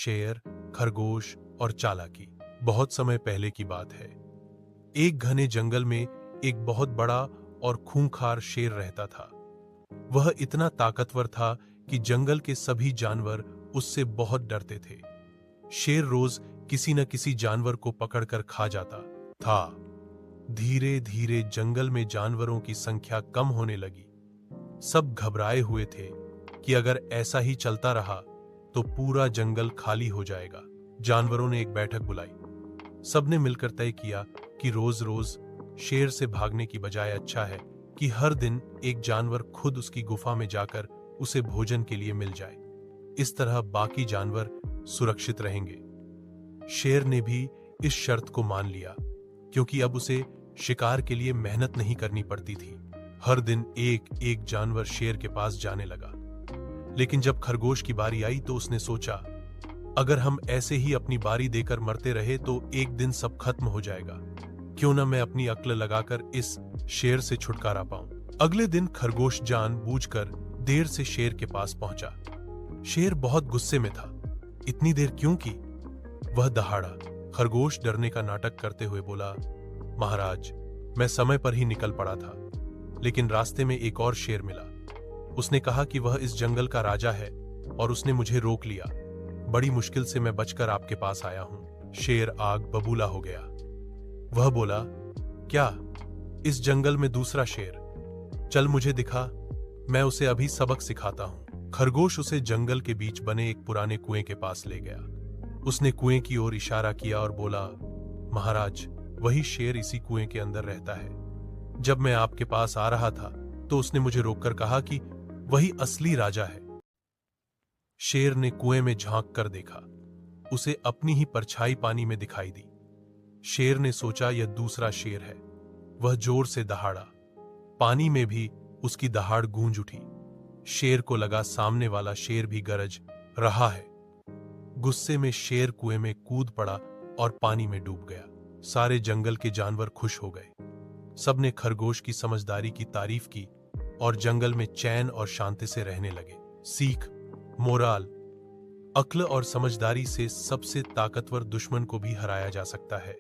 शेर, खरगोश और चालाकी। बहुत समय पहले की बात है। एक घने जंगल में एक बहुत बड़ा और खूंखार शेर रहता था। वह इतना ताकतवर था कि जंगल के सभी जानवर उससे बहुत डरते थे। शेर रोज किसी न किसी जानवर को पकड़कर खा जाता था। धीरे धीरे जंगल में जानवरों की संख्या कम होने लगी। सब घबराए हुए थे कि अगर ऐसा ही चलता रहा तो पूरा जंगल खाली हो जाएगा। जानवरों ने एक बैठक बुलाई। सबने मिलकर तय किया कि रोज रोज शेर से भागने की बजाय अच्छा है कि हर दिन एक जानवर खुद उसकी गुफा में जाकर उसे भोजन के लिए मिल जाए। इस तरह बाकी जानवर सुरक्षित रहेंगे। शेर ने भी इस शर्त को मान लिया, क्योंकि अब उसे शिकार के लिए मेहनत नहीं करनी पड़ती थी। हर दिन एक एक जानवर शेर के पास जाने लगा। लेकिन जब खरगोश की बारी आई तो उसने सोचा, अगर हम ऐसे ही अपनी बारी देकर मरते रहे तो एक दिन सब खत्म हो जाएगा। क्यों न मैं अपनी अक्ल लगाकर इस शेर से छुटकारा पाऊं। अगले दिन खरगोश जानबूझकर देर से शेर के पास पहुंचा। शेर बहुत गुस्से में था। इतनी देर क्यों की? वह दहाड़ा। खरगोश डरने का नाटक करते हुए बोला, महाराज, मैं समय पर ही निकल पड़ा था, लेकिन रास्ते में एक और शेर मिला। उसने कहा कि वह इस जंगल का राजा है और उसने मुझे रोक लिया। बड़ी मुश्किल से मैं बचकर आपके पास आया हूं। शेर आग बबूला हो गया। वह बोला, क्या इस जंगल में दूसरा शेर? चल मुझे दिखा, मैं उसे अभी सबक सिखाता हूं। खरगोश उसे जंगल के बीच बने एक पुराने कुएं के पास ले गया। उसने कुएं की ओर इशारा किया और बोला, महाराज, वही शेर इसी कुएं के अंदर रहता है। जब मैं आपके पास आ रहा था तो उसने मुझे रोककर कहा कि वही असली राजा है। शेर ने कुएं में झांक कर देखा। उसे अपनी ही परछाई पानी में दिखाई दी। शेर ने सोचा यह दूसरा शेर है। वह जोर से दहाड़ा। पानी में भी उसकी दहाड़ गूंज उठी। शेर को लगा सामने वाला शेर भी गरज रहा है। गुस्से में शेर कुएं में कूद पड़ा और पानी में डूब गया। सारे जंगल के जानवर खुश हो गए। सबने खरगोश की समझदारी की तारीफ की और जंगल में चैन और शांति से रहने लगे। सीख, मोराल, अक्ल और समझदारी से सबसे ताकतवर दुश्मन को भी हराया जा सकता है।